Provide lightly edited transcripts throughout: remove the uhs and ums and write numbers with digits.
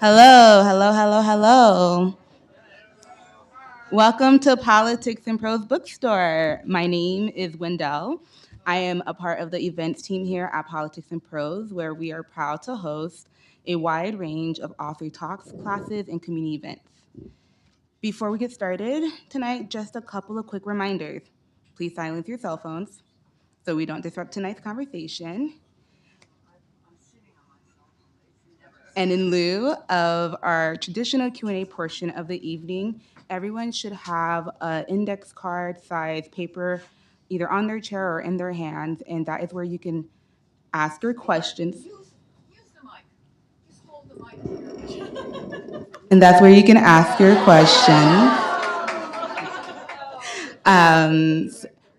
Hello, hello, hello, hello. Welcome to Politics and Prose bookstore. My name is Wendell. I am a part of the events team here at Politics and Prose, where we are proud to host a wide range of author talks, classes, and community events. Before we get started tonight, just a couple of quick reminders. Please silence your cell phones so we don't disrupt tonight's conversation. And in lieu of our traditional Q&A portion of the evening, everyone should have an index card size paper either on their chair or in their hands, and that is where you can ask your questions. And that's where you can ask your questions.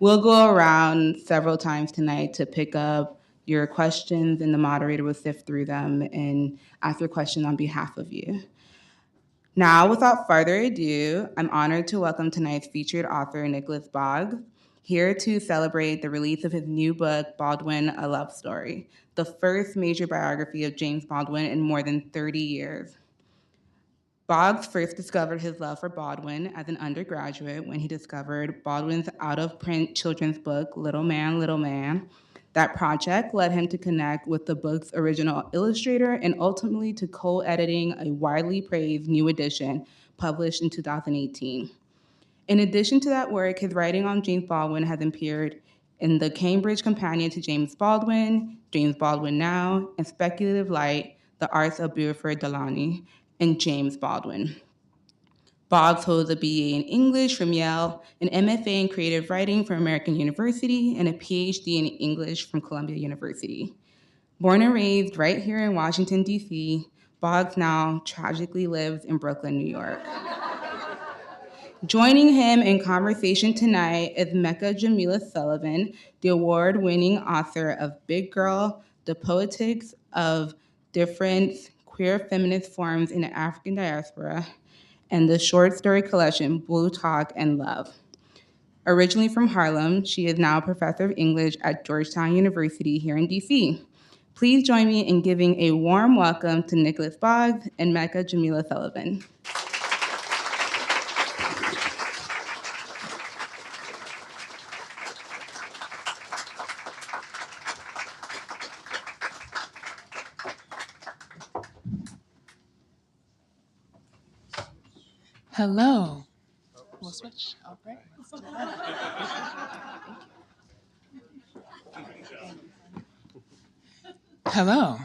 We'll go around several times tonight to pick up your questions, and the moderator will sift through them and ask your question on behalf of you. Now, without further ado, I'm honored to welcome tonight's featured author, Nicholas Boggs, here to celebrate the release of his new book, Baldwin, A Love Story, the first major biography of James Baldwin in more than 30 years. Boggs first discovered his love for Baldwin as an undergraduate when he discovered Baldwin's out-of-print children's book, Little Man, Little Man. That project led him to connect with the book's original illustrator and ultimately to co-editing a widely praised new edition published in 2018. In addition to that work, his writing on James Baldwin has appeared in the Cambridge Companion to James Baldwin Now, and Speculative Light, The Arts of Beauford Delaney, and James Baldwin. Boggs holds a BA in English from Yale, an MFA in creative writing from American University, and a PhD in English from Columbia University. Born and raised right here in Washington, D.C., Boggs now tragically lives in Brooklyn, New York. Joining him in conversation tonight is Mecca Jamilah Sullivan, the award-winning author of Big Girl, The Politics of Difference, Queer Feminist Forms in the African Diaspora, and the short story collection Blue Talk and Love. Originally from Harlem, she is now a professor of English at Georgetown University here in DC. Please join me in giving a warm welcome to Nicholas Boggs and Mecca Jamilah Sullivan. Hello. We'll switch. All right. Hello.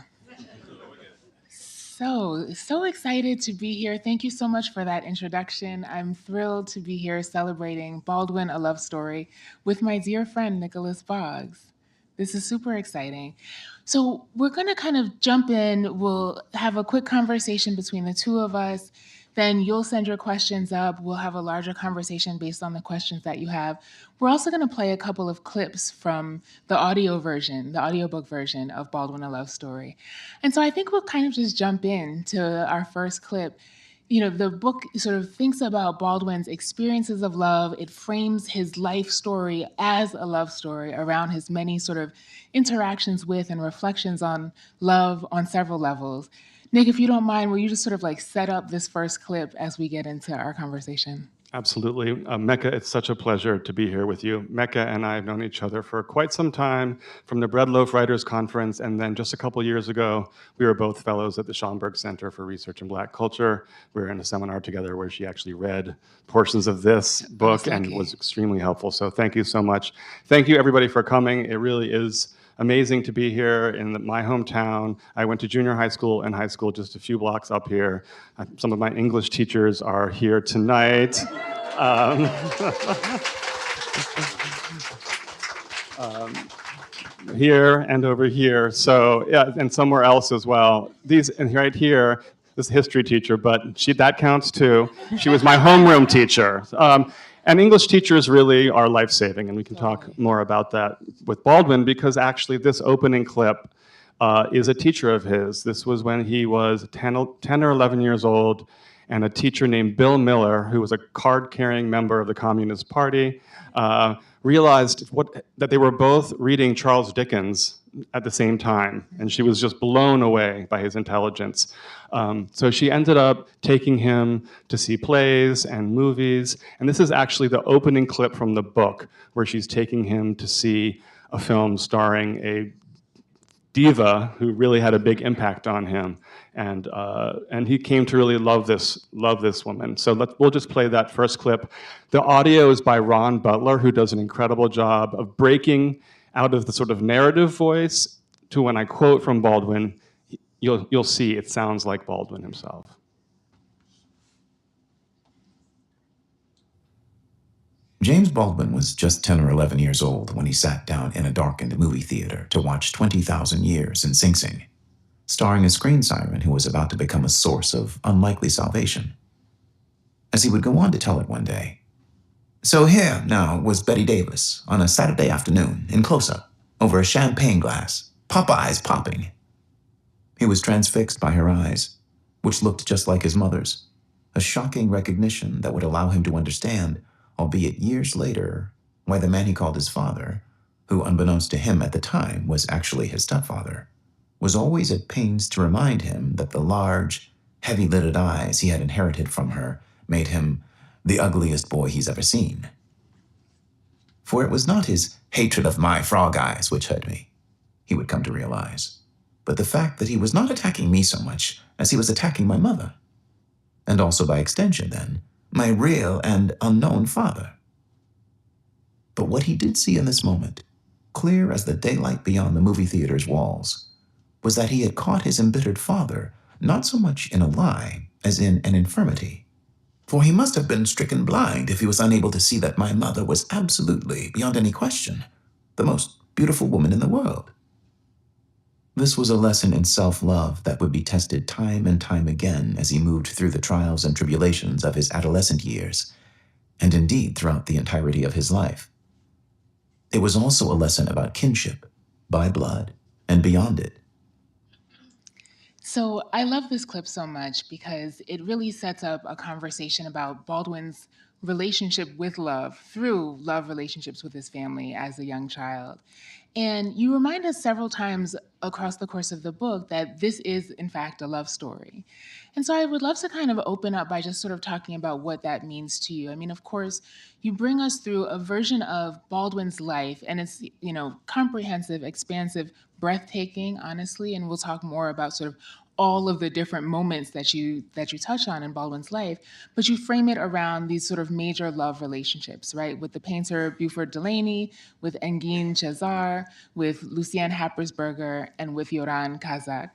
So excited to be here. Thank you so much for that introduction. I'm thrilled to be here celebrating Baldwin, A Love Story with my dear friend, Nicholas Boggs. This is super exciting. So we're going to kind of jump in. We'll have a quick conversation between the two of us. Then you'll send your questions up. We'll have a larger conversation based on the questions that you have. We're also going to play a couple of clips from the audio version, the audiobook version of Baldwin, A Love Story. And so I think we'll kind of just jump into our first clip. You know, the book sort of thinks about Baldwin's experiences of love. It frames his life story as a love story around his many sort of interactions with and reflections on love on several levels. Nick, if you don't mind, will you just sort of like set up this first clip as we get into our conversation? Absolutely. Mecca, it's such a pleasure to be here with you. Mecca and I have known each other for quite some time from the Bread Loaf Writers Conference, and then just a couple years ago, we were both fellows at the Schomburg Center for Research in Black Culture. We were in a seminar together where she actually read portions of this book and was extremely helpful. So thank you so much. Thank you, everybody, for coming. It really is amazing to be here in my hometown. I went to junior high school and high school just a few blocks up here. Some of my English teachers are here tonight. Here and over here, so yeah, and somewhere else as well. These, and right here, this history teacher, but that counts too. She was my homeroom teacher. And English teachers really are life-saving, and we can talk more about that with Baldwin, because actually this opening clip is a teacher of his. This was when he was 10 or 11 years old, and a teacher named Bill Miller, who was a card-carrying member of the Communist Party, realized that they were both reading Charles Dickens at the same time, and she was just blown away by his intelligence. So she ended up taking him to see plays and movies, and this is actually the opening clip from the book, where she's taking him to see a film starring a diva who really had a big impact on him, and he came to really love this woman. So we'll just play that first clip. The audio is by Ron Butler, who does an incredible job of breaking out of the sort of narrative voice to, when I quote from Baldwin, you'll see it sounds like Baldwin himself. James Baldwin was just 10 or 11 years old when he sat down in a darkened movie theater to watch 20,000 Years in Sing Sing, starring a screen siren who was about to become a source of unlikely salvation. As he would go on to tell it one day, "So here, now, was Betty Davis on a Saturday afternoon in close-up, over a champagne glass, Popeyes popping." He was transfixed by her eyes, which looked just like his mother's, a shocking recognition that would allow him to understand, albeit years later, why the man he called his father, who unbeknownst to him at the time was actually his stepfather, was always at pains to remind him that the large, heavy-lidded eyes he had inherited from her made him the ugliest boy he's ever seen. For it was not his hatred of my frog eyes which hurt me, he would come to realize, but the fact that he was not attacking me so much as he was attacking my mother, and also by extension, then, my real and unknown father. But what he did see in this moment, clear as the daylight beyond the movie theater's walls, was that he had caught his embittered father not so much in a lie as in an infirmity. For he must have been stricken blind if he was unable to see that my mother was absolutely, beyond any question, the most beautiful woman in the world. This was a lesson in self-love that would be tested time and time again as he moved through the trials and tribulations of his adolescent years, and indeed throughout the entirety of his life. It was also a lesson about kinship, by blood, and beyond it. So I love this clip so much because it really sets up a conversation about Baldwin's relationship with love through love relationships with his family as a young child. And you remind us several times across the course of the book that this is, in fact, a love story. And so I would love to kind of open up by just sort of talking about what that means to you. I mean, of course, you bring us through a version of Baldwin's life, and it's, comprehensive, expansive, breathtaking, honestly, and we'll talk more about sort of all of the different moments that you touch on in Baldwin's life, but you frame it around these sort of major love relationships, right? With the painter Beauford Delaney, with Engin Cezzar, with Lucien Happersberger, and with Yoran Cazac.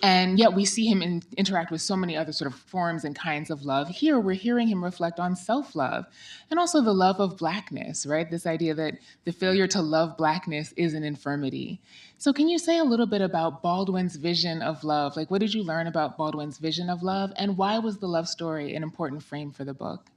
And yet we see him interact with so many other sort of forms and kinds of love. Here, we're hearing him reflect on self-love and also the love of Blackness, right? This idea that the failure to love Blackness is an infirmity. So can you say a little bit about Baldwin's vision of love? Like, what did you learn about Baldwin's vision of love, and why was the love story an important frame for the book?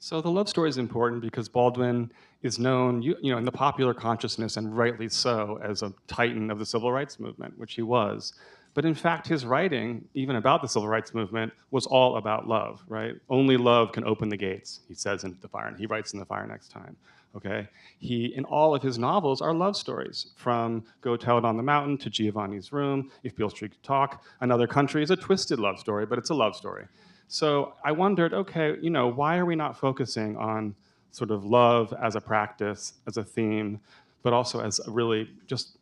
So the love story is important because Baldwin is known, in the popular consciousness, and rightly so, as a titan of the civil rights movement, which he was. But in fact, his writing, even about the civil rights movement, was all about love, right? Only love can open the gates, he says in The Fire, and he writes in The Fire Next Time, okay? In all of his novels are love stories, from Go Tell It on the Mountain to Giovanni's Room, If Beale Street Could Talk. Another Country is a twisted love story, but it's a love story. So I wondered, okay, why are we not focusing on sort of love as a practice, as a theme, but also as really just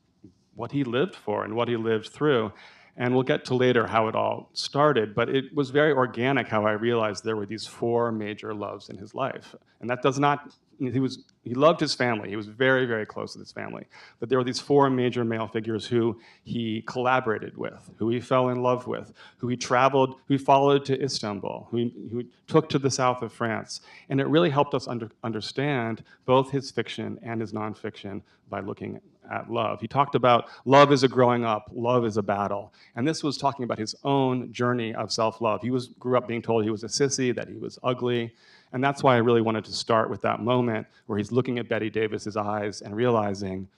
what he lived for and what he lived through? And we'll get to later how it all started, but it was very organic how I realized there were these four major loves in his life. And that does not, he loved his family. He was very, very close to his family. But there were these four major male figures who he collaborated with, who he fell in love with, who he traveled, who he followed to Istanbul, who he took to the south of France. And it really helped us understand both his fiction and his nonfiction by looking at love. He talked about love is a growing up, love is a battle. And this was talking about his own journey of self-love. He grew up being told he was a sissy, that he was ugly. And that's why I really wanted to start with that moment where he's looking at Betty Davis's eyes and realizing,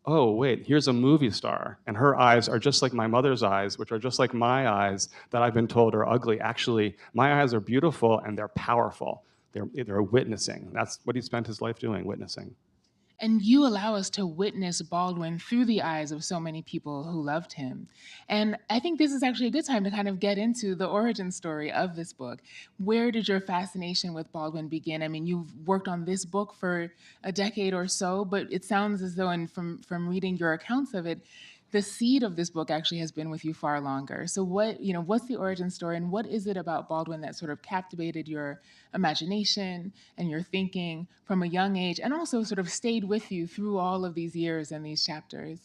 oh, wait, here's a movie star, and her eyes are just like my mother's eyes, which are just like my eyes that I've been told are ugly. Actually, my eyes are beautiful and they're powerful. They're witnessing. That's what he spent his life doing, witnessing. And you allow us to witness Baldwin through the eyes of so many people who loved him. And I think this is actually a good time to kind of get into the origin story of this book. Where did your fascination with Baldwin begin? I mean, you've worked on this book for a decade or so, but it sounds as though, and from reading your accounts of it, the seed of this book actually has been with you far longer. So what's the origin story, and what is it about Baldwin that sort of captivated your imagination and your thinking from a young age, and also sort of stayed with you through all of these years and these chapters?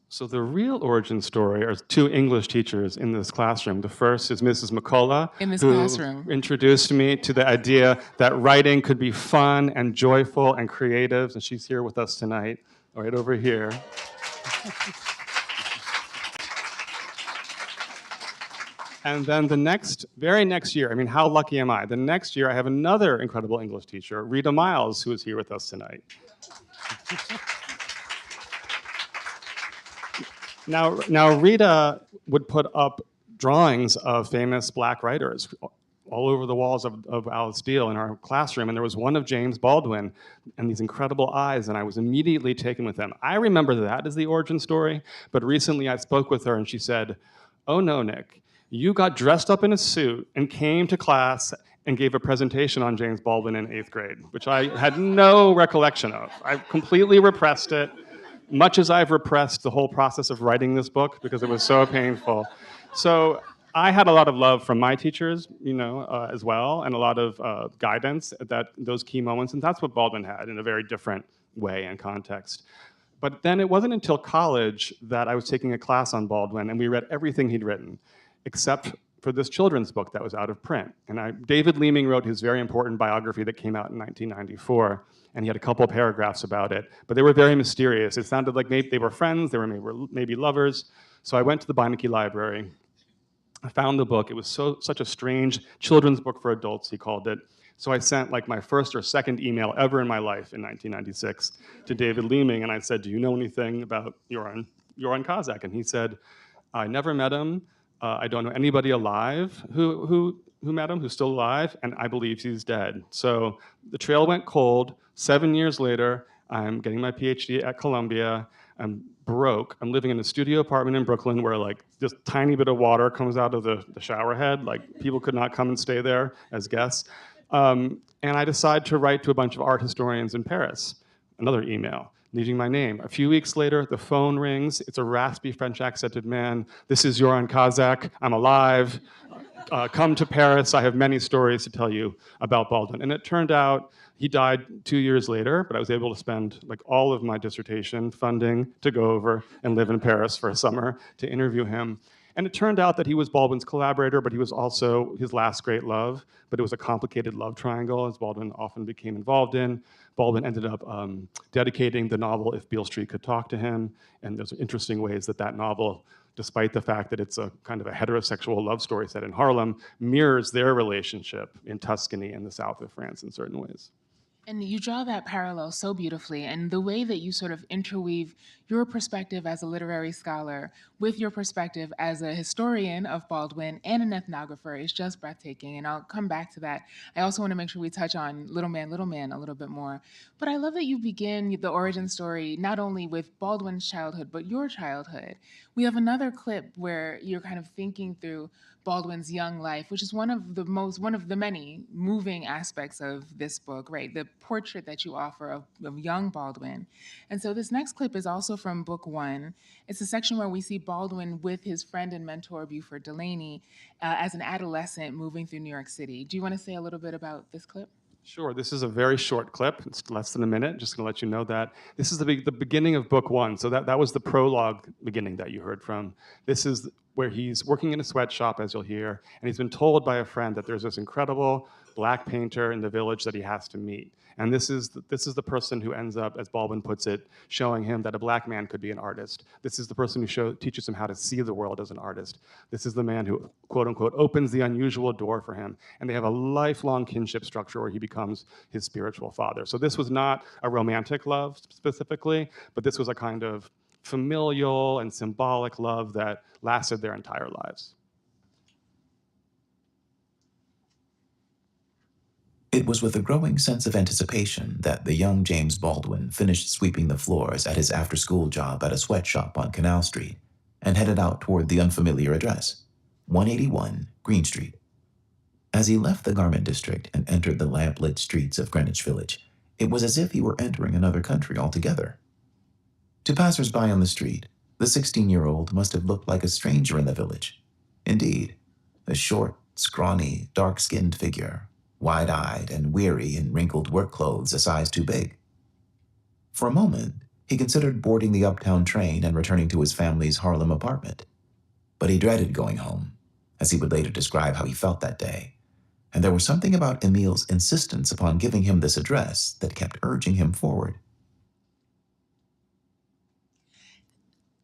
So the real origin story are two English teachers in this classroom. The first is Mrs. McCullough, In this who classroom. introduced me to the idea that writing could be fun and joyful and creative, and she's here with us tonight, right over here. And then the very next year, I mean, how lucky am I? The next year, I have another incredible English teacher, Rita Miles, who is here with us tonight. Now, Rita would put up drawings of famous Black writers all over the walls of Alice Steele in our classroom, and there was one of James Baldwin and these incredible eyes, and I was immediately taken with them. I remember that as the origin story, but recently I spoke with her and she said, oh no, Nick, you got dressed up in a suit and came to class and gave a presentation on James Baldwin in 8th grade, which I had no recollection of. I completely repressed it, much as I've repressed the whole process of writing this book because it was so painful. So I had a lot of love from my teachers, as well, and a lot of guidance at those key moments, and that's what Baldwin had in a very different way and context. But then it wasn't until college that I was taking a class on Baldwin, and we read everything he'd written, except for this children's book that was out of print. And David Leeming wrote his very important biography that came out in 1994, and he had a couple paragraphs about it, but they were very mysterious. It sounded like maybe they were friends, they were maybe lovers. So I went to the Beinecke library, I found the book. It was such a strange children's book for adults, he called it. So I sent like my first or second email ever in my life in 1996 to David Leeming, and I said, do you know anything about Yoran Cazac? And he said, I never met him. I don't know anybody alive who met him, who's still alive, and I believe he's dead. So the trail went cold. 7 years later, I'm getting my PhD at Columbia. I'm broke. I'm living in a studio apartment in Brooklyn where like just tiny bit of water comes out of the shower head. Like people could not come and stay there as guests. And I decide to write to a bunch of art historians in Paris, another email, leaving my name. A few weeks later, the phone rings. It's a raspy French accented man. This is Yoran Cazac. I'm alive. Come to Paris. I have many stories to tell you about Baldwin. And it turned out he died 2 years later, but I was able to spend like all of my dissertation funding to go over and live in Paris for a summer to interview him. And it turned out that he was Baldwin's collaborator, but he was also his last great love. But it was a complicated love triangle, as Baldwin often became involved in. Baldwin ended up dedicating the novel If Beale Street Could Talk to Him. And there's interesting ways that novel, despite the fact that it's a kind of a heterosexual love story set in Harlem, mirrors their relationship in Tuscany and the south of France in certain ways. And you draw that parallel so beautifully, and the way that you sort of interweave your perspective as a literary scholar with your perspective as a historian of Baldwin and an ethnographer is just breathtaking, and I'll come back to that. I also want to make sure we touch on Little Man a little bit more. But I love that you begin the origin story not only with Baldwin's childhood, but your childhood. We have another clip where you're kind of thinking through Baldwin's young life, which is one of the many moving aspects of this book, right? The portrait that you offer of young Baldwin. And so this next clip is also from book one. It's a section where we see Baldwin with his friend and mentor, Beauford Delaney, as an adolescent moving through New York City. Do you want to say a little bit about this clip? Sure, this is a very short clip. It's less than a minute, just gonna let you know that. This is the beginning of book one. So that was the prologue beginning that you heard from. This is where he's working in a sweatshop, as you'll hear, and he's been told by a friend that there's this incredible black painter in the village that he has to meet. And this is the person who ends up, as Baldwin puts it, showing him that a black man could be an artist. This is the person who teaches him how to see the world as an artist. This is the man who, quote unquote, opens the unusual door for him. And they have a lifelong kinship structure where he becomes his spiritual father. So this was not a romantic love specifically, but this was a kind of familial and symbolic love that lasted their entire lives. It was with a growing sense of anticipation that the young James Baldwin finished sweeping the floors at his after-school job at a sweatshop on Canal Street and headed out toward the unfamiliar address, 181 Green Street. As he left the garment district and entered the lamp-lit streets of Greenwich Village, it was as if he were entering another country altogether. To passers-by on the street, the 16-year-old must have looked like a stranger in the village. Indeed, a short, scrawny, dark-skinned figure, wide-eyed and weary in wrinkled work clothes a size too big. For a moment, he considered boarding the uptown train and returning to his family's Harlem apartment. But he dreaded going home, as he would later describe how he felt that day. And there was something about Emil's insistence upon giving him this address that kept urging him forward.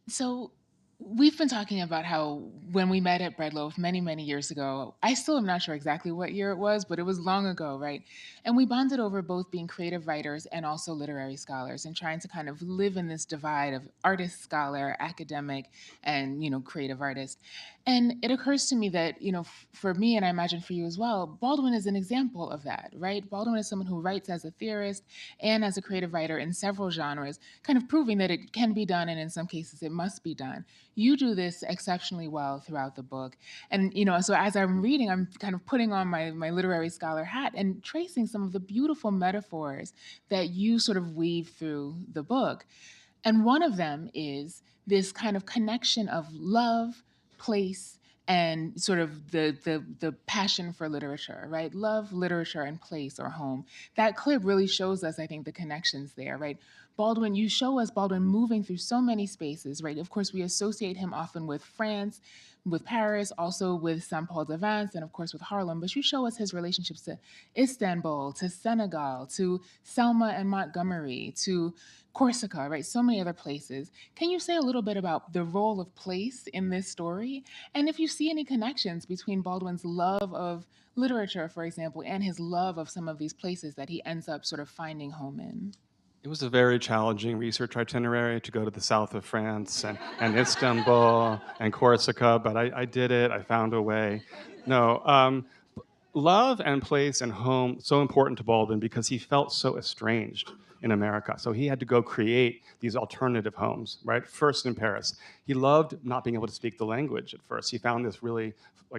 So we've been talking about how when we met at Breadloaf many, many years ago, I still am not sure exactly what year it was, but it was long ago, right? And we bonded over both being creative writers and also literary scholars and trying to kind of live in this divide of artist, scholar, academic, and, creative artist. And it occurs to me that, for me, and I imagine for you as well, Baldwin is an example of that, right? Baldwin is someone who writes as a theorist and as a creative writer in several genres, kind of proving that it can be done, and in some cases it must be done. You do this exceptionally well throughout the book. And, so as I'm reading, I'm kind of putting on my literary scholar hat and tracing some of the beautiful metaphors that you sort of weave through the book. And one of them is this kind of connection of love, place, and sort of the passion for literature, right? Love, literature, and place or home. That clip really shows us, I think, the connections there, right? Baldwin, you show us Baldwin moving through so many spaces, right? Of course, we associate him often with France, with Paris, also with Saint-Paul-de-Vence, and of course with Harlem, but you show us his relationships to Istanbul, to Senegal, to Selma and Montgomery, to Corsica, right? So many other places. Can you say a little bit about the role of place in this story? And if you see any connections between Baldwin's love of literature, for example, and his love of some of these places that he ends up sort of finding home in? It was a very challenging research itinerary to go to the south of France and Istanbul and Corsica, but I did it. I found a way. No, love and place and home, so important to Baldwin because he felt so estranged in America. So he had to go create these alternative homes, right? First in Paris. He loved not being able to speak the language at first. He found this really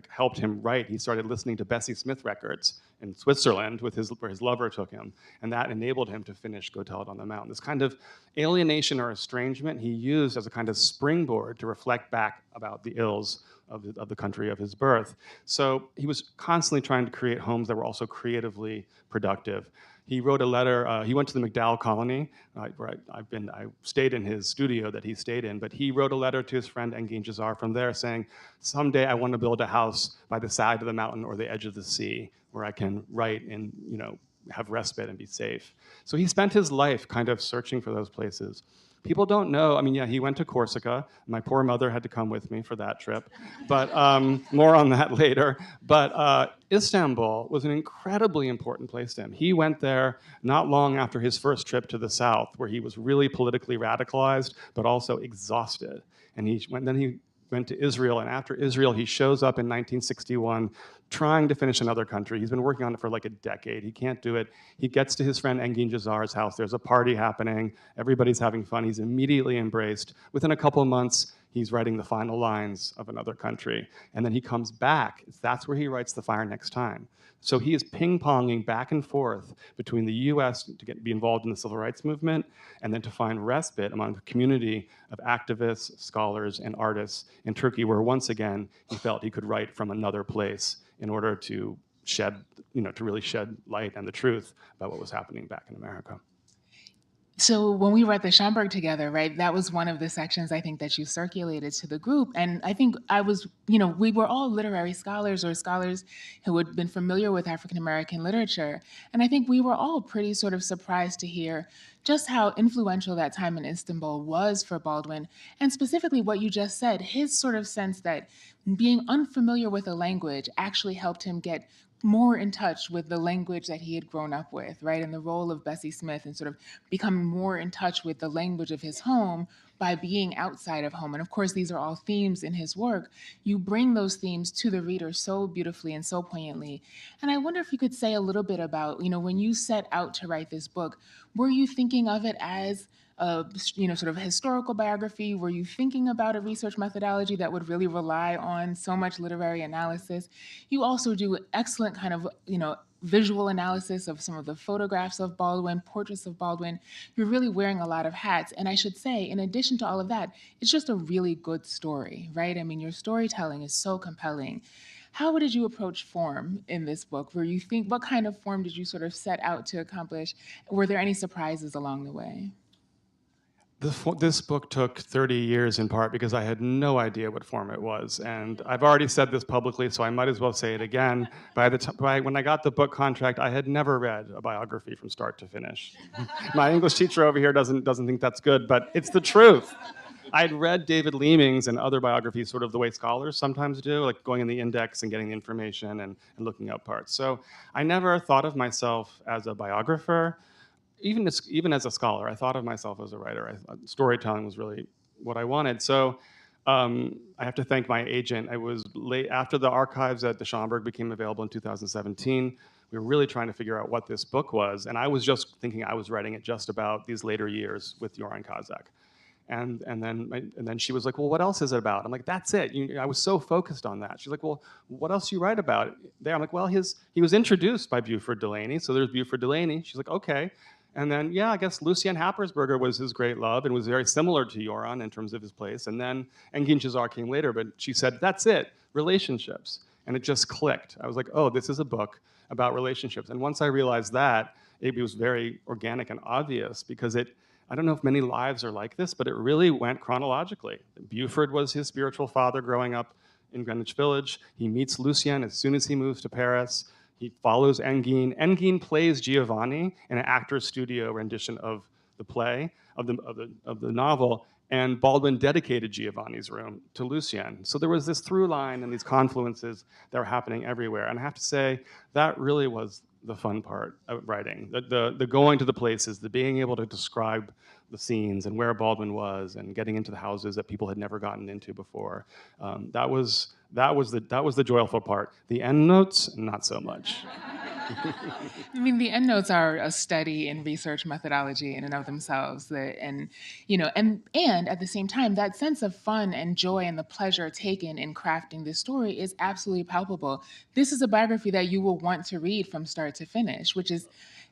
helped him write. He started listening to Bessie Smith records in Switzerland where his lover took him. And that enabled him to finish Go Tell It on the Mountain. This kind of alienation or estrangement he used as a kind of springboard to reflect back about the ills of the country of his birth. So he was constantly trying to create homes that were also creatively productive. He wrote a letter. He went to the MacDowell colony, where I stayed in his studio that he stayed in. But he wrote a letter to his friend Engin Cezzar from there, saying, "Someday I want to build a house by the side of the mountain or the edge of the sea, where I can write and have respite and be safe." So he spent his life kind of searching for those places. People don't know. I mean, yeah, he went to Corsica. My poor mother had to come with me for that trip, but more on that later. But Istanbul was an incredibly important place to him. He went there not long after his first trip to the south, where he was really politically radicalized, but also exhausted. And he went to Israel, and after Israel, he shows up in 1961 trying to finish another country. He's been working on it for like a decade. He can't do it. He gets to his friend Engin Cezzar's house. There's a party happening. Everybody's having fun. He's immediately embraced. Within a couple of months, he's writing the final lines of another country. And then he comes back. That's where he writes The Fire Next Time. So he is ping-ponging back and forth between the US to be involved in the civil rights movement and then to find respite among a community of activists, scholars, and artists in Turkey, where once again, he felt he could write from another place in order to to really shed light and the truth about what was happening back in America. So when we were at the Schomburg together, right, that was one of the sections I think that you circulated to the group. And I think I was, we were all literary scholars or scholars who had been familiar with African American literature. And I think we were all pretty sort of surprised to hear just how influential that time in Istanbul was for Baldwin. And specifically what you just said, his sort of sense that being unfamiliar with a language actually helped him get more in touch with the language that he had grown up with, right? And the role of Bessie Smith and sort of becoming more in touch with the language of his home by being outside of home. And of course, these are all themes in his work. You bring those themes to the reader so beautifully and so poignantly. And I wonder if you could say a little bit about, when you set out to write this book, were you thinking of it as a sort of historical biography? Were you thinking about a research methodology that would really rely on so much literary analysis? You also do excellent kind of visual analysis of some of the photographs of Baldwin, portraits of Baldwin. You're really wearing a lot of hats. And I should say, in addition to all of that, it's just a really good story, right? I mean, your storytelling is so compelling. How did you approach form in this book? What kind of form did you sort of set out to accomplish? Were there any surprises along the way? This book took 30 years in part because I had no idea what form it was. And I've already said this publicly, so I might as well say it again. When I got the book contract, I had never read a biography from start to finish. My English teacher over here doesn't think that's good, but it's the truth. I'd read David Leeming's and other biographies sort of the way scholars sometimes do, like going in the index and getting the information and looking up parts. So I never thought of myself as a biographer. Even as a scholar, I thought of myself as a writer. Storytelling was really what I wanted. So I have to thank my agent. I was late after the archives at the Schomburg became available in 2017. We were really trying to figure out what this book was, and I was just thinking I was writing it just about these later years with Yoran Cazac. And then she was like, well, what else is it about? I'm like, that's it. I was so focused on that. She's like, well, what else do you write about there? I'm like, well, he was introduced by Beauford Delaney, so there's Beauford Delaney. She's like, okay. And then, I guess Lucien Happersberger was his great love and was very similar to Yoran in terms of his place. And then Engin Cezzar came later, but she said, that's it, relationships. And it just clicked. I was like, oh, this is a book about relationships. And once I realized that, it was very organic and obvious because I don't know if many lives are like this, but it really went chronologically. Beauford was his spiritual father growing up in Greenwich Village. He meets Lucien as soon as he moves to Paris. He follows Engin. Engin plays Giovanni in an actor's studio rendition of the play, of the novel, and Baldwin dedicated Giovanni's room to Lucien. So there was this through line and these confluences that were happening everywhere. And I have to say, that really was the fun part of writing. The going to the places, the being able to describe the scenes and where Baldwin was and getting into the houses that people had never gotten into before. That was the joyful part. The endnotes, not so much. I mean, the endnotes are a study in research methodology in and of themselves. And at the same time, that sense of fun and joy and the pleasure taken in crafting this story is absolutely palpable. This is a biography that you will want to read from start to finish,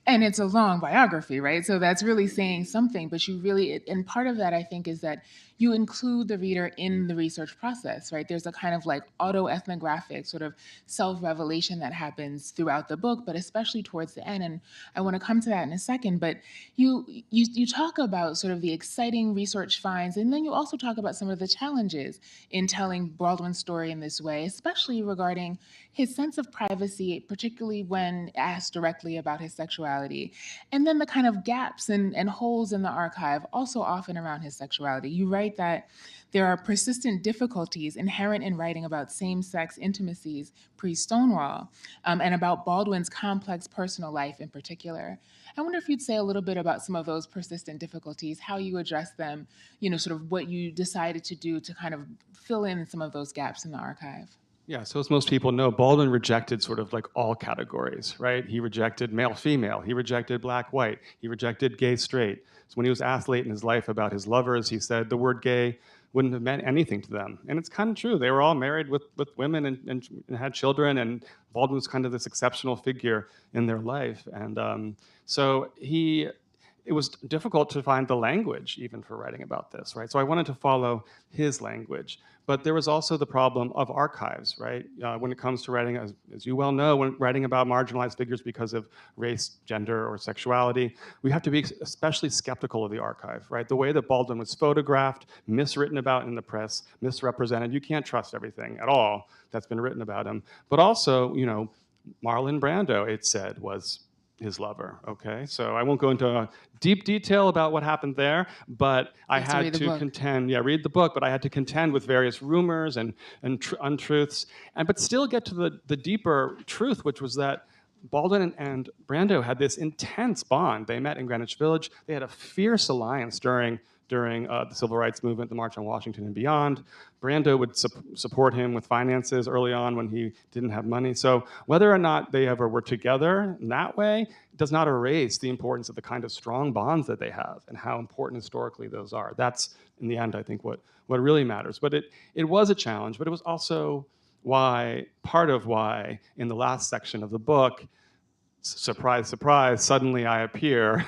and it's a long biography, right? So that's really saying something, but and part of that, I think, is that you include the reader in the research process, right? There's a kind of like autoethnographic sort of self-revelation that happens throughout the book, but especially towards the end. And I want to come to that in a second, but you talk about sort of the exciting research finds, and then you also talk about some of the challenges in telling Baldwin's story in this way, especially regarding his sense of privacy, particularly when asked directly about his sexuality, and then the kind of gaps and holes in the archive, also often around his sexuality. You write that there are persistent difficulties inherent in writing about same-sex intimacies pre-Stonewall, and about Baldwin's complex personal life in particular. I wonder if you'd say a little bit about some of those persistent difficulties, how you address them, sort of what you decided to do to kind of fill in some of those gaps in the archive. Yeah, so as most people know, Baldwin rejected sort of like all categories, right? He rejected male-female, he rejected black-white, he rejected gay-straight. So when he was asked late in his life about his lovers, he said the word gay wouldn't have meant anything to them. And it's kind of true. They were all married with women and had children, and Baldwin was kind of this exceptional figure in their life. And so it was difficult to find the language even for writing about this, right? So I wanted to follow his language. But there was also the problem of archives, right? When it comes to writing, as you well know, when writing about marginalized figures because of race, gender, or sexuality, we have to be especially skeptical of the archive, right? The way that Baldwin was photographed, miswritten about in the press, misrepresented, you can't trust everything at all that's been written about him. But also, Marlon Brando, it said, was his lover, okay? So I won't go into deep detail about what happened there, but I had to contend, read the book, but I had to contend with various rumors and untruths, but still get to the deeper truth, which was that Baldwin and Brando had this intense bond. They met in Greenwich Village. They had a fierce alliance during the Civil Rights Movement, the March on Washington and beyond. Brando would support him with finances early on when he didn't have money. So whether or not they ever were together in that way does not erase the importance of the kind of strong bonds that they have and how important historically those are. That's, in the end, I think what really matters. But it was a challenge, but it was also part of why in the last section of the book, surprise, surprise, suddenly I appear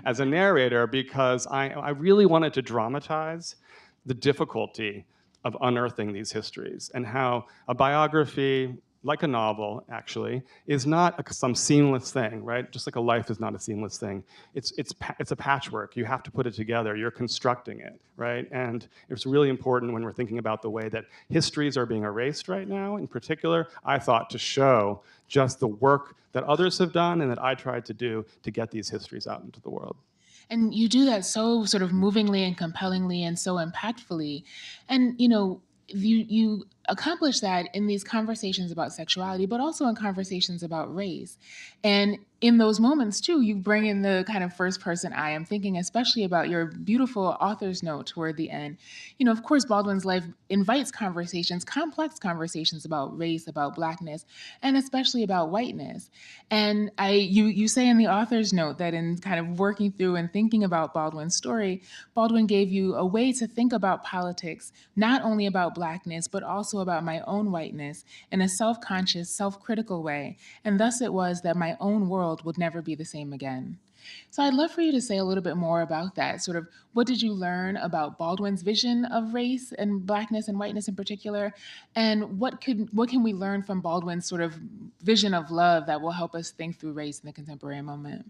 as a narrator because I really wanted to dramatize the difficulty of unearthing these histories and how a biography, like a novel, actually, is not some seamless thing, right? Just like a life is not a seamless thing. It's a patchwork. You have to put it together. You're constructing it, right? And it's really important when we're thinking about the way that histories are being erased right now. In particular, I thought to show just the work that others have done and that I tried to do to get these histories out into the world. And you do that so sort of movingly and compellingly and so impactfully. And, you accomplish that in these conversations about sexuality, but also in conversations about race. And in those moments, too, you bring in the kind of first person I am thinking, especially about your beautiful author's note toward the end. Of course, Baldwin's life invites conversations, complex conversations about race, about Blackness, and especially about whiteness. And you say in the author's note that in kind of working through and thinking about Baldwin's story, Baldwin gave you a way to think about politics, not only about Blackness, but also about my own whiteness in a self-conscious, self-critical way. And thus it was that my own world would never be the same again. So I'd love for you to say a little bit more about that. Sort of, what did you learn about Baldwin's vision of race and Blackness and whiteness in particular? And what can we learn from Baldwin's sort of vision of love that will help us think through race in the contemporary moment?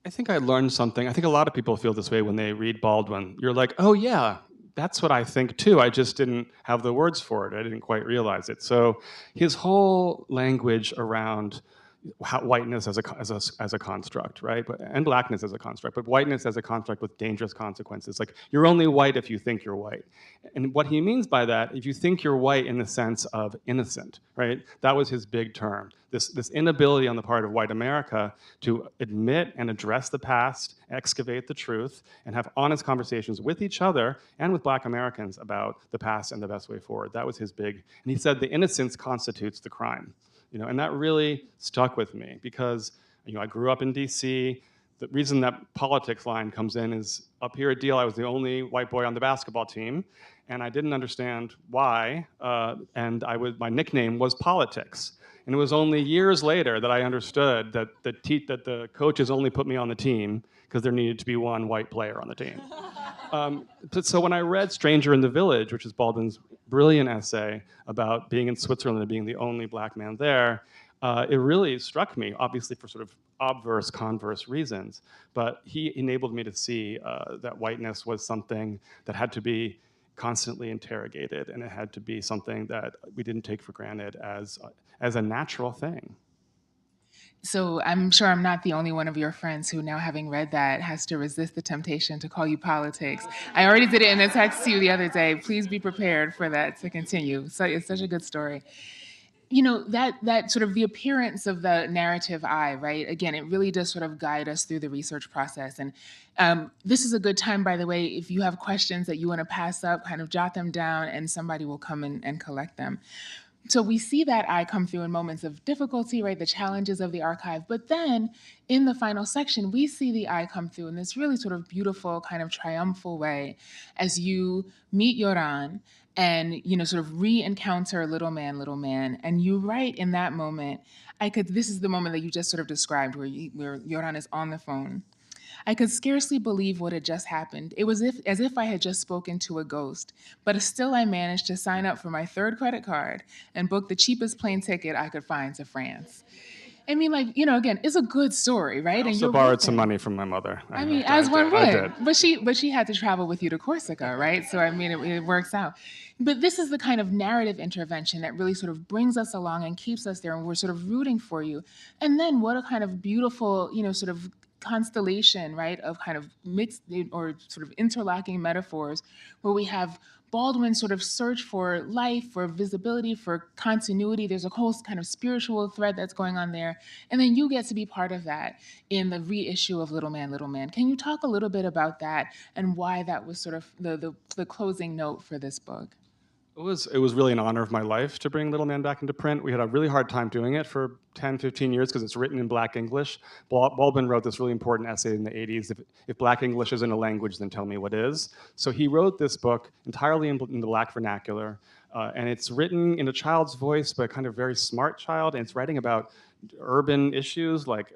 I think I learned something. I think a lot of people feel this way when they read Baldwin. You're like, oh yeah, that's what I think too. I just didn't have the words for it. I didn't quite realize it. So his whole language around whiteness as a construct, right? And Blackness as a construct, but whiteness as a construct with dangerous consequences. Like, you're only white if you think you're white. And what he means by that, if you think you're white in the sense of innocent, right? That was his big term. This inability on the part of white America to admit and address the past, excavate the truth, and have honest conversations with each other and with Black Americans about the past and the best way forward. That was his big, and he said the innocence constitutes the crime. And that really stuck with me because, I grew up in DC. The reason that politics line comes in is up here at Deal, I was the only white boy on the basketball team, and I didn't understand why, and my nickname was Politics. And it was only years later that I understood that the coaches only put me on the team because there needed to be one white player on the team. So when I read Stranger in the Village, which is Baldwin's brilliant essay about being in Switzerland and being the only Black man there, it really struck me, obviously for sort of obverse, converse reasons, but he enabled me to see that whiteness was something that had to be constantly interrogated, and it had to be something that we didn't take for granted as a natural thing. So I'm sure I'm not the only one of your friends who, now having read that, has to resist the temptation to call you Politics. I already did it in a text to you the other day. Please be prepared for that to continue. So it's such a good story. That sort of the appearance of the narrative I, right? Again, it really does sort of guide us through the research process. And this is a good time, by the way, if you have questions that you want to pass up, kind of jot them down and somebody will come and collect them. So we see that I come through in moments of difficulty, right? The challenges of the archive. But then in the final section, we see the I come through in this really sort of beautiful, kind of triumphal way as you meet Yoran and, sort of re-encounter little man. And you write in that moment, this is the moment that you just sort of described where Yoran is on the phone. I could scarcely believe what had just happened. It was as if I had just spoken to a ghost. But still I managed to sign up for my third credit card and book the cheapest plane ticket I could find to France. I mean, like, again, it's a good story, right? I And also you're borrowed with some it. money from my mother. I mean, as one I would. did. But she had to travel with you to Corsica, right? So I mean, it works out. But this is the kind of narrative intervention that really sort of brings us along and keeps us there, and we're sort of rooting for you. And then what a kind of beautiful, sort of constellation, right, of kind of mixed or sort of interlocking metaphors, where we have Baldwin sort of search for life, for visibility, for continuity. There's a whole kind of spiritual thread that's going on there. And then you get to be part of that in the reissue of Little Man, Little Man. Can you talk a little bit about that and why that was sort of the closing note for this book? It was really an honor of my life to bring Little Man back into print. We had a really hard time doing it for 10, 15 years because it's written in Black English. Baldwin wrote this really important essay in the 80s, if Black English isn't a language, then tell me what is. So he wrote this book entirely in the Black vernacular, and it's written in a child's voice, but a kind of very smart child, and it's writing about urban issues like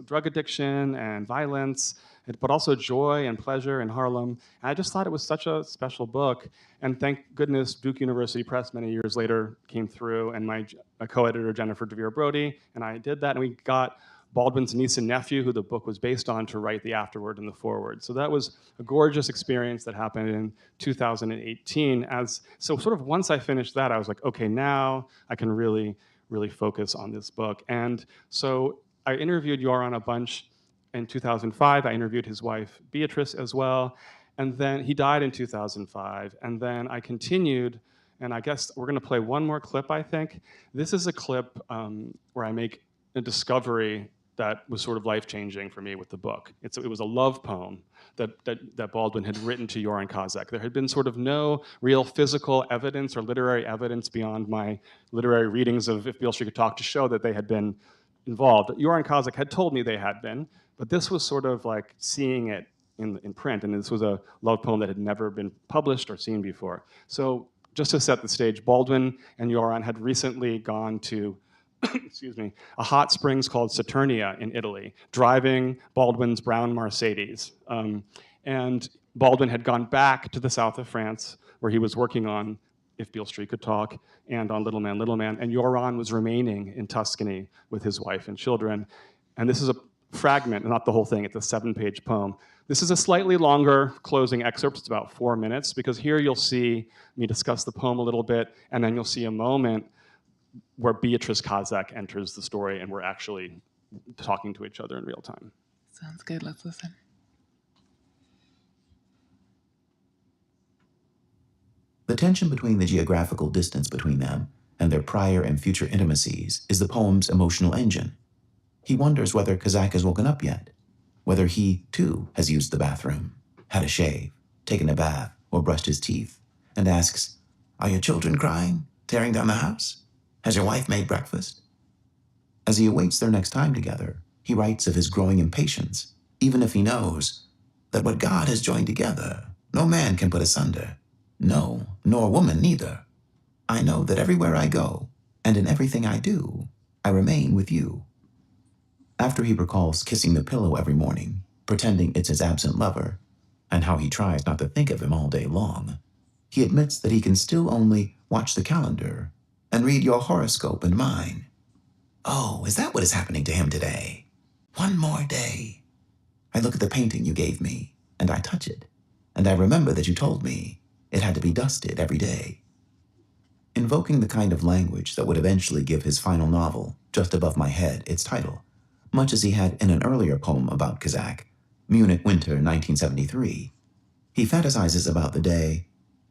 drug addiction and violence, but also joy and pleasure in Harlem. And I just thought it was such a special book. And thank goodness Duke University Press many years later came through, and my co-editor Jennifer DeVere Brody and I did that, and we got Baldwin's niece and nephew, who the book was based on, to write the afterword and the foreword. So that was a gorgeous experience that happened in 2018. So sort of once I finished that, I was like, okay, now I can really focus on this book. And so I interviewed Yoran a bunch in 2005. I interviewed his wife, Beatrice, as well. And then he died in 2005. And then I continued, and I guess we're going to play one more clip, I think. This is a clip where I make a discovery that was sort of life-changing for me with the book. It was a love poem that Baldwin had written to Yoran Cazac. There had been sort of no real physical evidence or literary evidence beyond my literary readings of If Beale Street Could Talk to show that they had been involved. Yoran Cazac had told me they had been, but this was sort of like seeing it in print, and this was a love poem that had never been published or seen before. So just to set the stage, Baldwin and Yoran had recently gone to excuse me, a hot springs called Saturnia in Italy, driving Baldwin's brown Mercedes. And Baldwin had gone back to the south of France, where he was working on If Beale Street Could Talk and on Little Man, Little Man, and Yoran was remaining in Tuscany with his wife and children. And this is a fragment, not the whole thing, it's a 7-page poem. This is a slightly longer closing excerpt, it's about 4 minutes, because here you'll see me discuss the poem a little bit, and then you'll see a moment where Beatrice Cazac enters the story and we're actually talking to each other in real time. Sounds good. Let's listen. The tension between the geographical distance between them and their prior and future intimacies is the poem's emotional engine. He wonders whether Cazac has woken up yet, whether he, too, has used the bathroom, had a shave, taken a bath, or brushed his teeth, and asks, "Are your children crying, tearing down the house? Has your wife made breakfast?" As he awaits their next time together, he writes of his growing impatience, even if he knows that what God has joined together, no man can put asunder. No, nor woman neither. I know that everywhere I go, and in everything I do, I remain with you. After he recalls kissing the pillow every morning, pretending it's his absent lover, and how he tries not to think of him all day long, he admits that he can still only watch the calendar and read your horoscope and mine. Oh, is that what is happening to him today? One more day. I look at the painting you gave me, and I touch it, and I remember that you told me it had to be dusted every day. Invoking the kind of language that would eventually give his final novel, Just Above My Head, its title, much as he had in an earlier poem about Cazac, Munich Winter 1973, he fantasizes about the day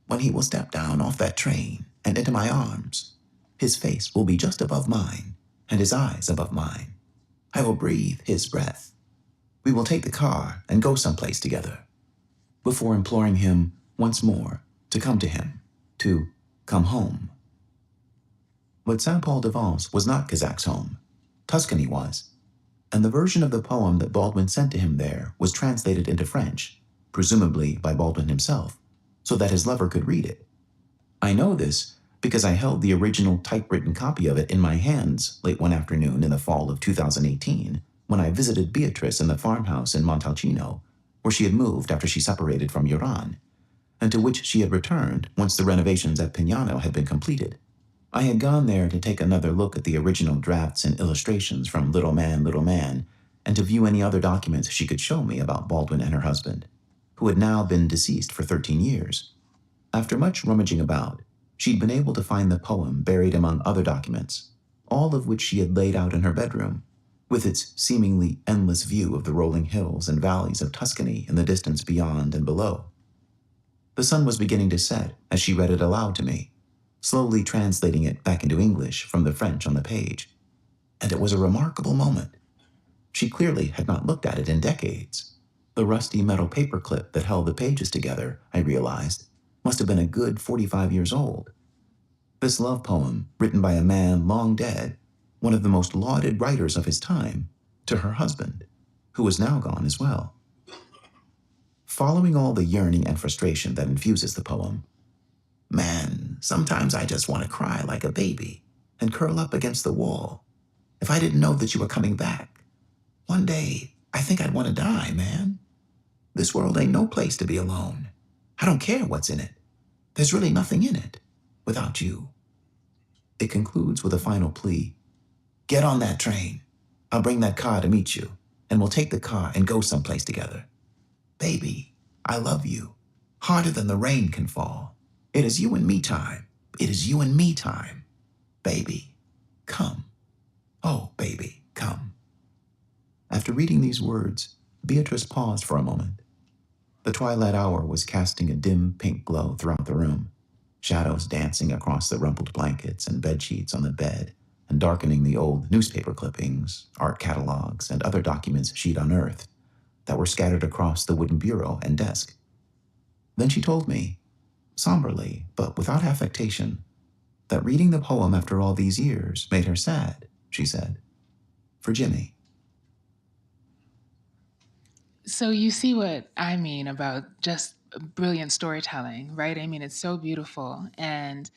when he will step down off that train and into my arms. His face will be just above mine, and his eyes above mine. I will breathe his breath. We will take the car and go someplace together, before imploring him once more to come to him, to come home. But Saint-Paul-de-Vence was not Cazac's home. Tuscany was, and the version of the poem that Baldwin sent to him there was translated into French, presumably by Baldwin himself, so that his lover could read it. I know this because I held the original typewritten copy of it in my hands late one afternoon in the fall of 2018, when I visited Beatrice in the farmhouse in Montalcino, where she had moved after she separated from Yoran, and to which she had returned once the renovations at Pignano had been completed. I had gone there to take another look at the original drafts and illustrations from Little Man, and to view any other documents she could show me about Baldwin and her husband, who had now been deceased for 13 years. After much rummaging about, she'd been able to find the poem buried among other documents, all of which she had laid out in her bedroom, with its seemingly endless view of the rolling hills and valleys of Tuscany in the distance beyond and below. The sun was beginning to set as she read it aloud to me, slowly translating it back into English from the French on the page. And it was a remarkable moment. She clearly had not looked at it in decades. The rusty metal paperclip that held the pages together, I realized, must have been a good 45 years old. This love poem, written by a man long dead, one of the most lauded writers of his time, to her husband, who was now gone as well. Following all the yearning and frustration that infuses the poem, man, sometimes I just want to cry like a baby and curl up against the wall. If I didn't know that you were coming back, one day I think I'd want to die, man. This world ain't no place to be alone. I don't care what's in it. There's really nothing in it without you. It concludes with a final plea. Get on that train. I'll bring that car to meet you, and we'll take the car and go someplace together. Baby, I love you. Harder than the rain can fall. It is you and me time. It is you and me time. Baby, come. Oh, baby, come. After reading these words, Beatrice paused for a moment. The twilight hour was casting a dim pink glow throughout the room, shadows dancing across the rumpled blankets and bedsheets on the bed, and darkening the old newspaper clippings, art catalogs, and other documents she'd unearthed that were scattered across the wooden bureau and desk. Then she told me, somberly, but without affectation, that reading the poem after all these years made her sad, she said, for Jimmy. So you see what I mean about just brilliant storytelling, right? I mean, it's so beautiful. And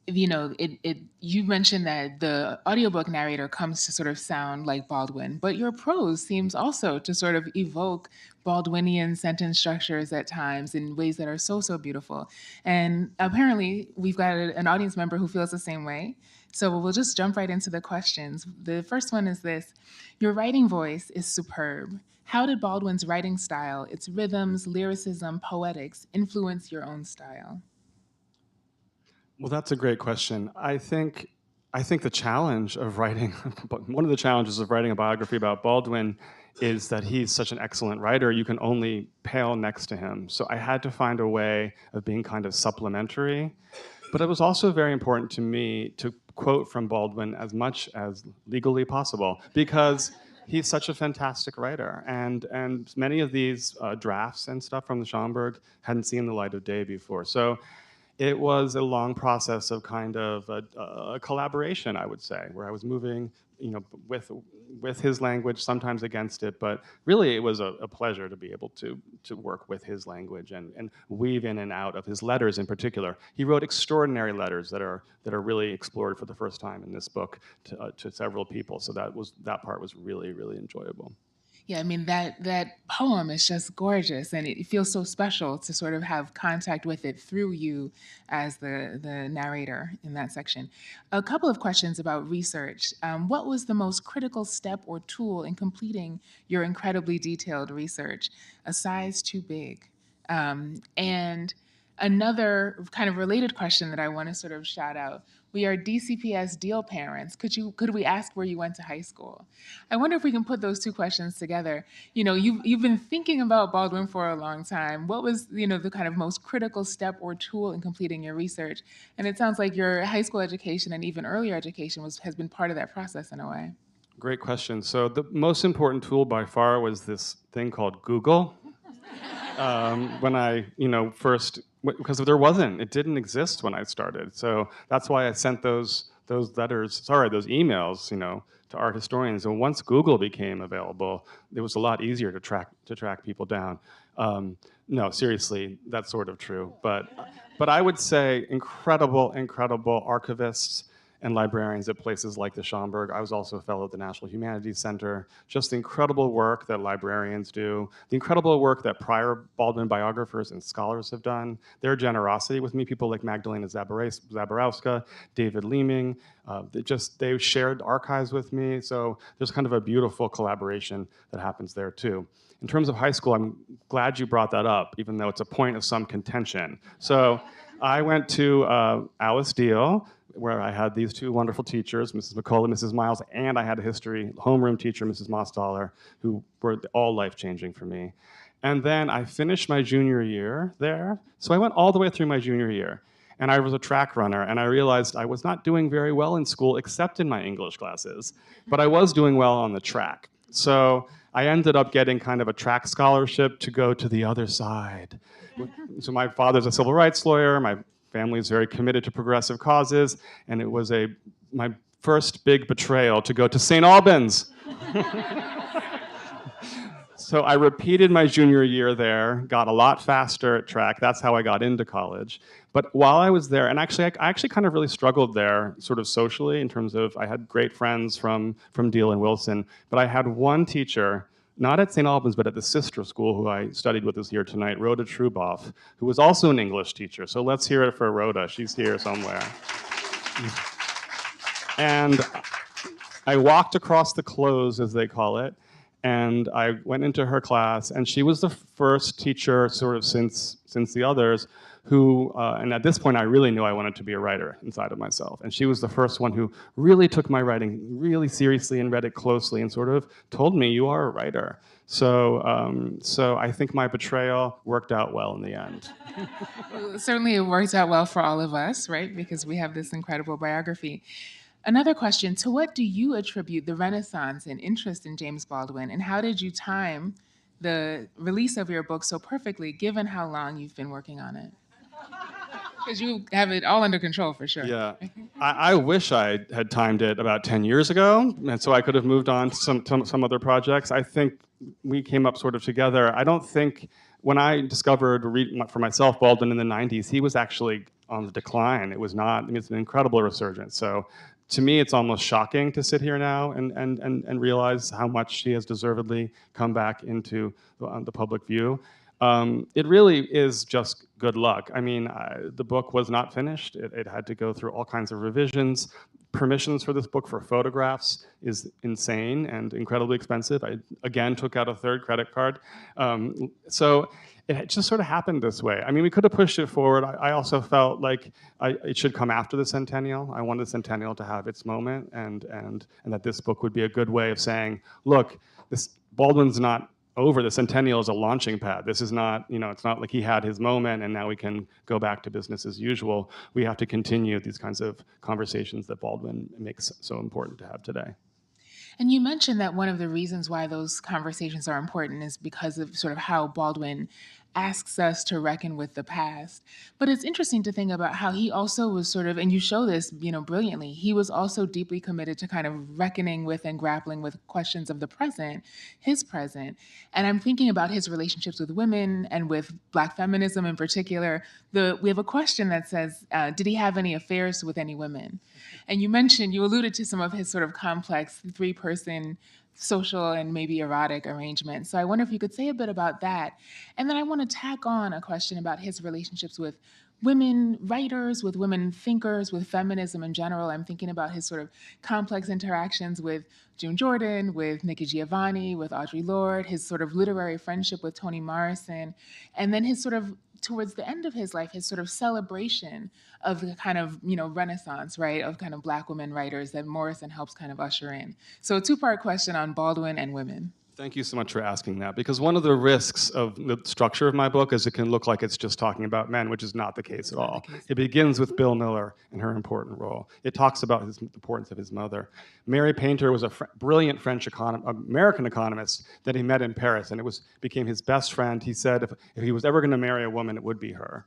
you mentioned that the audiobook narrator comes to sort of sound like Baldwin, but your prose seems also to sort of evoke Baldwinian sentence structures at times in ways that are so, so beautiful. And apparently we've got an audience member who feels the same way. So we'll just jump right into the questions. The first one is this: your writing voice is superb. How did Baldwin's writing style, its rhythms, lyricism, poetics, influence your own style? Well, that's a great question. I think the challenge of writing, one of the challenges of writing a biography about Baldwin is that he's such an excellent writer, you can only pale next to him. So I had to find a way of being kind of supplementary. But it was also very important to me to quote from Baldwin as much as legally possible, because he's such a fantastic writer. And many of these drafts and stuff from the Schomburg hadn't seen the light of day before. So it was a long process of kind of a collaboration, I would say, where I was moving, with his language, sometimes against it, but really it was a pleasure to be able to work with his language and weave in and out of his letters in particular. He wrote extraordinary letters that are really explored for the first time in this book to several people. So that part was really, really enjoyable. Yeah, I mean, that poem is just gorgeous, and it feels so special to sort of have contact with it through you as the narrator in that section. A couple of questions about research. What was the most critical step or tool in completing your incredibly detailed research? A size too big? And another kind of related question that I want to sort of shout out: we are DCPS deal parents. Could we ask where you went to high school? I wonder if we can put those two questions together. You've been thinking about Baldwin for a long time. What was, the kind of most critical step or tool in completing your research? And it sounds like your high school education and even earlier education has been part of that process in a way. Great question. So the most important tool by far was this thing called Google. When I, first, because it didn't exist when I started. So that's why I sent those those emails, to art historians. And once Google became available, it was a lot easier to track people down. No, seriously, that's sort of true. But I would say incredible archivists and librarians at places like the Schomburg. I was also a fellow at the National Humanities Center. Just the incredible work that librarians do, the incredible work that prior Baldwin biographers and scholars have done, their generosity with me, people like Magdalena Zaborowska, David Leeming, they shared archives with me. So there's kind of a beautiful collaboration that happens there too. In terms of high school, I'm glad you brought that up, even though it's a point of some contention. So I went to Alice Deal, where I had these two wonderful teachers, Mrs. McCullough, Mrs. Miles, and I had a history homeroom teacher, Mrs. Mostaller, who were all life-changing for me. And then I finished my junior year there. So I went all the way through my junior year. And I was a track runner, and I realized I was not doing very well in school, except in my English classes. But I was doing well on the track. So I ended up getting kind of a track scholarship to go to the other side. So my father's a civil rights lawyer. My family is very committed to progressive causes, and it was my first big betrayal to go to St. Albans. So I repeated my junior year there, got a lot faster at track. That's how I got into college. But while I was there, and actually, I actually kind of really struggled there, sort of socially, in terms of I had great friends from Deal and Wilson, but I had one teacher, not at St. Albans, but at the sister school, who I studied with us here tonight, Rhoda Truboff, who was also an English teacher. So let's hear it for Rhoda. She's here somewhere. And I walked across the close, as they call it, and I went into her class, and she was the first teacher, sort of since the others, who, and at this point I really knew I wanted to be a writer inside of myself. And she was the first one who really took my writing really seriously and read it closely and sort of told me, you are a writer. So, so I think my betrayal worked out well in the end. Well, certainly it worked out well for all of us, right? Because we have this incredible biography. Another question, to what do you attribute the Renaissance and interest in James Baldwin, and how did you time the release of your book so perfectly, given how long you've been working on it? Because you have it all under control, for sure. Yeah, I wish I had timed it about 10 years ago, and so I could have moved on to some other projects. I think we came up sort of together. I don't think, when I discovered for myself Baldwin in the 90s, he was actually on the decline. It was not, I mean, it's an incredible resurgence. So to me, it's almost shocking to sit here now and realize how much he has deservedly come back into the public view. It really is just good luck. I mean, the book was not finished. It had to go through all kinds of revisions. Permissions for this book for photographs is insane and incredibly expensive. I, again, took out a third credit card. So it just sort of happened this way. I mean, we could have pushed it forward. I also felt like it should come after the centennial. I wanted the centennial to have its moment, and that this book would be a good way of saying, look, this Baldwin's not over. The centennial is a launching pad. This is not, it's not like he had his moment and now we can go back to business as usual. We have to continue these kinds of conversations that Baldwin makes so important to have today. And you mentioned that one of the reasons why those conversations are important is because of sort of how Baldwin asks us to reckon with the past. But it's interesting to think about how he also was sort of, and you show this, brilliantly, he was also deeply committed to kind of reckoning with and grappling with questions of the present, his present. And I'm thinking about his relationships with women and with Black feminism in particular. We have a question that says, did he have any affairs with any women? And you alluded to some of his sort of complex three-person social and maybe erotic arrangements. So I wonder if you could say a bit about that. And then I want to tack on a question about his relationships with women writers, with women thinkers, with feminism in general. I'm thinking about his sort of complex interactions with June Jordan, with Nikki Giovanni, with Audre Lorde, his sort of literary friendship with Toni Morrison, and then his sort of, towards the end of his life, his sort of celebration of the kind of, Renaissance, right, of kind of Black women writers that Morrison helps kind of usher in. So a two-part question on Baldwin and women. Thank you so much for asking that, because one of the risks of the structure of my book is it can look like it's just talking about men, which is not the case at all. It begins with Bill Miller and her important role. It talks about the importance of his mother. Mary Painter was a brilliant American economist that he met in Paris, and became his best friend. He said if he was ever going to marry a woman, it would be her.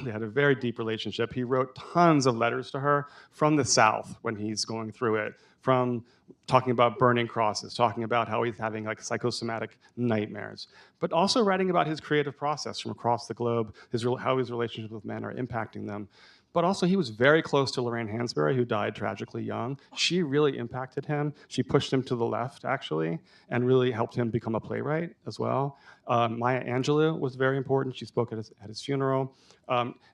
They had a very deep relationship. He wrote tons of letters to her from the South when he's going through it, from talking about burning crosses, talking about how he's having like psychosomatic nightmares, but also writing about his creative process from across the globe, how his relationships with men are impacting them. But also, he was very close to Lorraine Hansberry, who died tragically young. She really impacted him. She pushed him to the left, actually, and really helped him become a playwright as well. Maya Angelou was very important. She spoke at his funeral.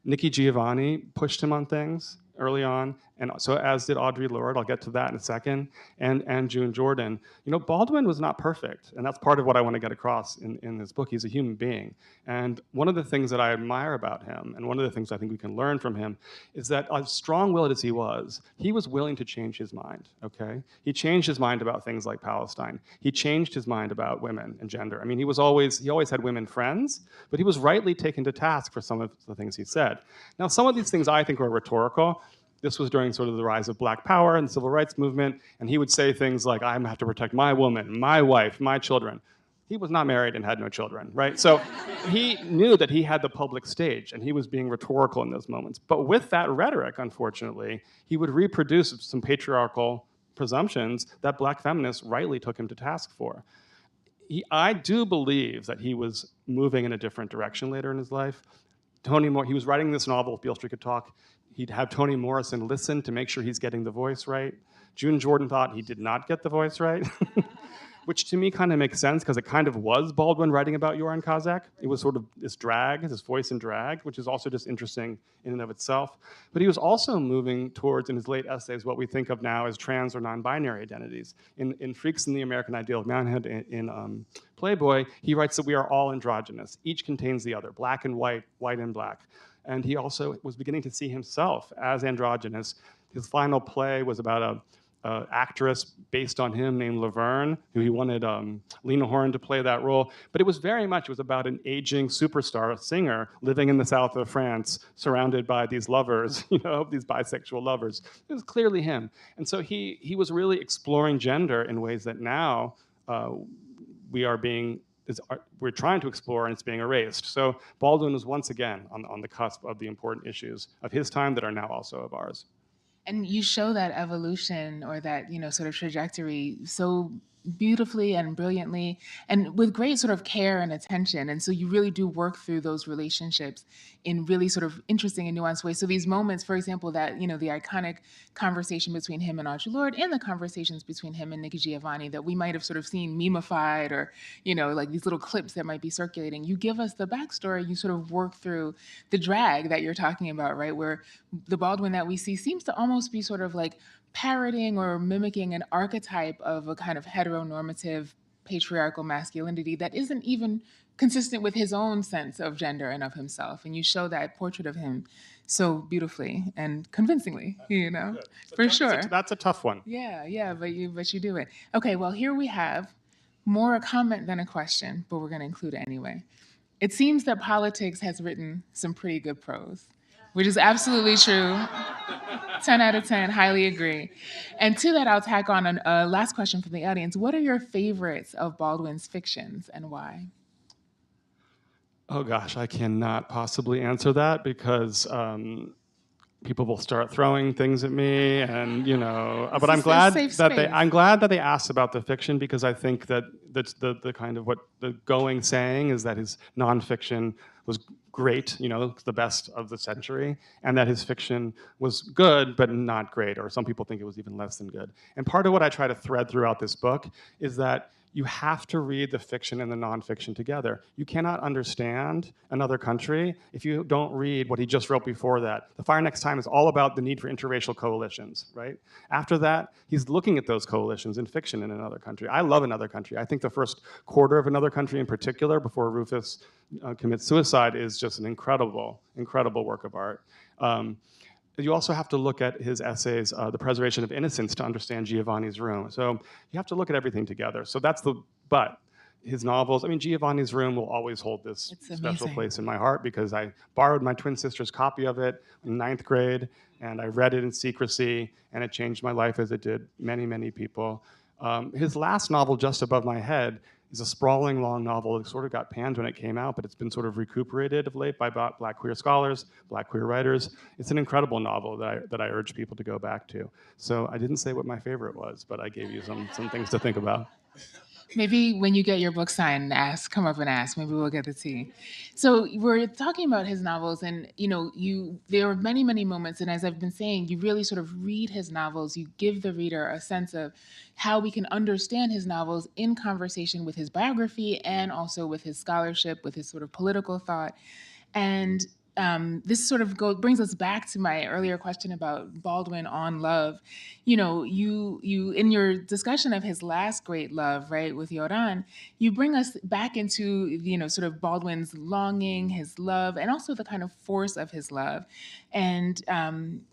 Nikki Giovanni pushed him on things early on, and so as did Audre Lorde. I'll get to that in a second, and June Jordan. You know, Baldwin was not perfect, and that's part of what I want to get across in this book. He's a human being, and one of the things that I admire about him, and one of the things I think we can learn from him, is that as strong-willed as he was willing to change his mind, okay? He changed his mind about things like Palestine. He changed his mind about women and gender. I mean, he always had women friends, but he was rightly taken to task for some of the things he said. Now, some of these things I think were rhetorical. This was during sort of the rise of Black Power and the Civil Rights Movement, and he would say things like, I have to protect my woman, my wife, my children. He was not married and had no children, right? So he knew that he had the public stage, and he was being rhetorical in those moments. But with that rhetoric, unfortunately, he would reproduce some patriarchal presumptions that Black feminists rightly took him to task for. I do believe that he was moving in a different direction later in his life. He was writing this novel, if Beale Street Could Talk. He'd have Toni Morrison listen to make sure he's getting the voice right. June Jordan thought he did not get the voice right, which to me kind of makes sense because it kind of was Baldwin writing about Yoran Cazac. It was sort of this voice in drag, which is also just interesting in and of itself. But he was also moving towards, in his late essays, what we think of now as trans or non-binary identities. In Freaks in the American Ideal of Manhood, in Playboy, he writes that we are all androgynous. Each contains the other, black and white, white and black. And he also was beginning to see himself as androgynous. His final play was about an actress based on him named Laverne, who he wanted Lena Horne to play that role. But it was about an aging superstar singer living in the south of France, surrounded by these lovers, these bisexual lovers. It was clearly him. And so he was really exploring gender in ways that now we're trying to explore, and it's being erased. So Baldwin was once again on the cusp of the important issues of his time that are now also of ours. And you show that evolution or that, sort of trajectory so beautifully and brilliantly and with great sort of care and attention. And so you really do work through those relationships in really sort of interesting and nuanced ways. So these moments, for example, that, the iconic conversation between him and Audre Lorde and the conversations between him and Nikki Giovanni that we might have sort of seen memified or, like these little clips that might be circulating. You give us the backstory, you sort of work through the drag that you're talking about, right? Where the Baldwin that we see seems to almost be sort of like parroting or mimicking an archetype of a kind of heteronormative patriarchal masculinity that isn't even consistent with his own sense of gender and of himself. And you show that portrait of him so beautifully and convincingly, for sure. That's a tough one. Yeah, but you do it. Okay, well, here we have more a comment than a question, but we're going to include it anyway. It seems that Politics has written some pretty good prose, which is absolutely true. 10 out of 10, highly agree. And to that, I'll tack on a last question from the audience. What are your favorites of Baldwin's fictions and why? Oh gosh, I cannot possibly answer that because people will start throwing things at me, and But I'm glad that they asked about the fiction because I think that that's the kind of what the going saying is that his nonfiction was great, the best of the century, and that his fiction was good but not great, or some people think it was even less than good. And part of what I try to thread throughout this book is that you have to read the fiction and the nonfiction together. You cannot understand another country if you don't read what he just wrote before that. The Fire Next Time is all about the need for interracial coalitions, right? After that, he's looking at those coalitions in fiction in another country. I love Another Country. I think the first quarter of Another Country in particular, before Rufus commits suicide, is just an incredible, incredible work of art. You also have to look at his essays, The Preservation of Innocence, to understand Giovanni's Room. So you have to look at everything together. So but his novels, Giovanni's Room will always hold this special place in my heart because I borrowed my twin sister's copy of it in 9th grade, and I read it in secrecy, and it changed my life as it did many, many people. His last novel, Just Above My Head, He's a sprawling, long novel that sort of got panned when it came out, but it's been sort of recuperated of late by Black queer scholars, Black queer writers. It's an incredible novel that I urge people to go back to. So I didn't say what my favorite was, but I gave you some things to think about. Maybe when you get your book signed, come up and ask. Maybe we'll get the tea. So we're talking about his novels, and there are many, many moments. And as I've been saying, you really sort of read his novels. You give the reader a sense of how we can understand his novels in conversation with his biography and also with his scholarship, with his sort of political thought. And this sort of brings us back to my earlier question about Baldwin on love. You in your discussion of his last great love, right, with Yoran, you bring us back into sort of Baldwin's longing, his love, and also the kind of force of his love. And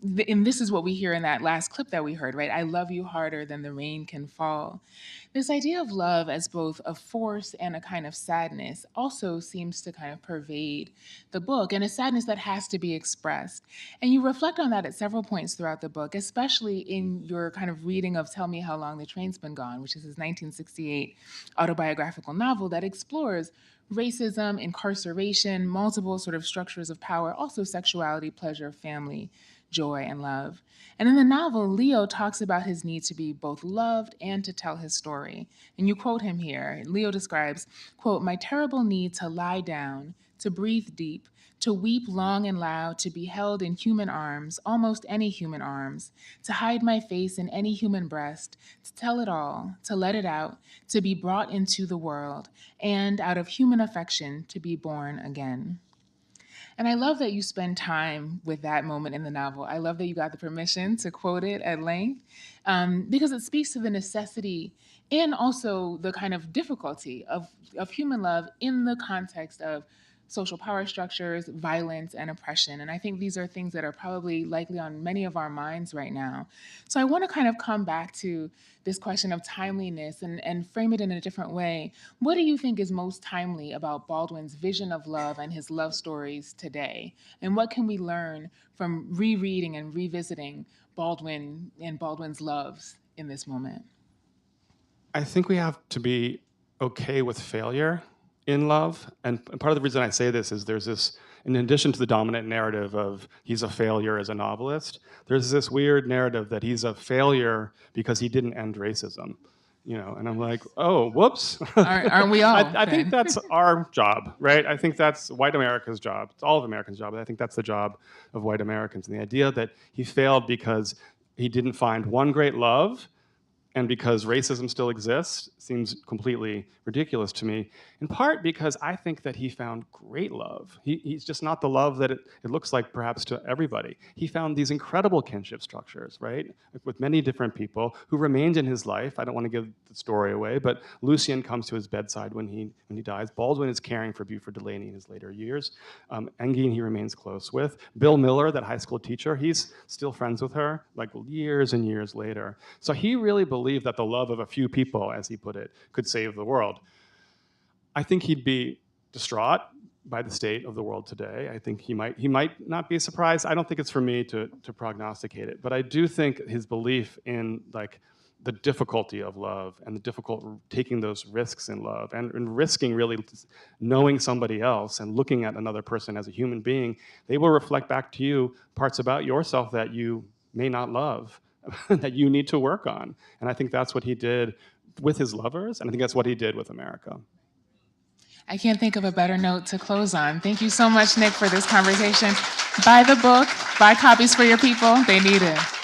this is what we hear in that last clip that we heard, right? I love you harder than the rain can fall. This idea of love as both a force and a kind of sadness also seems to kind of pervade the book, and a sadness that has to be expressed. And you reflect on that at several points throughout the book, especially in your kind of reading of Tell Me How Long the Train's Been Gone, which is his 1968 autobiographical novel that explores racism, incarceration, multiple sort of structures of power, also sexuality, pleasure, family, joy, and love. And in the novel, Leo talks about his need to be both loved and to tell his story. And you quote him here. Leo describes, quote, "My terrible need to lie down, to breathe deep, to weep long and loud, to be held in human arms, almost any human arms, to hide my face in any human breast, to tell it all, to let it out, to be brought into the world, and out of human affection, to be born again." And I love that you spend time with that moment in the novel. I love that you got the permission to quote it at length, because it speaks to the necessity and also the kind of difficulty of human love in the context of social power structures, violence, and oppression. And I think these are things that are probably likely on many of our minds right now. So I want to kind of come back to this question of timeliness and frame it in a different way. What do you think is most timely about Baldwin's vision of love and his love stories today? And what can we learn from rereading and revisiting Baldwin and Baldwin's loves in this moment? I think we have to be okay with failure in love. And part of the reason I say this is there's this, in addition to the dominant narrative of he's a failure as a novelist, there's this weird narrative that he's a failure because he didn't end racism. And I'm like, oh, whoops. Aren't we all? I think that's our job, right? I think that's white America's job. It's all of Americans' job, but I think that's the job of white Americans. And the idea that he failed because he didn't find one great love and because racism still exists seems completely ridiculous to me, in part because I think that he found great love. He's just not the love that it looks like perhaps to everybody. He found these incredible kinship structures, right, with many different people who remained in his life. I don't want to give the story away, but Lucien comes to his bedside when he dies. Baldwin is caring for Beauford Delaney in his later years. Engin he remains close with. Bill Miller, that high school teacher, he's still friends with her, like years and years later. So he really believed that the love of a few people, as he put it, could save the world. I think he'd be distraught by the state of the world today. I think he might not be surprised. I don't think it's for me to prognosticate it, but I do think his belief in like the difficulty of love and the difficult taking those risks in love and risking really knowing somebody else and looking at another person as a human being, they will reflect back to you parts about yourself that you may not love, that you need to work on. And I think that's what he did with his lovers, and I think that's what he did with America. I can't think of a better note to close on. Thank you so much, Nick, for this conversation. Buy the book, buy copies for your people. They need it.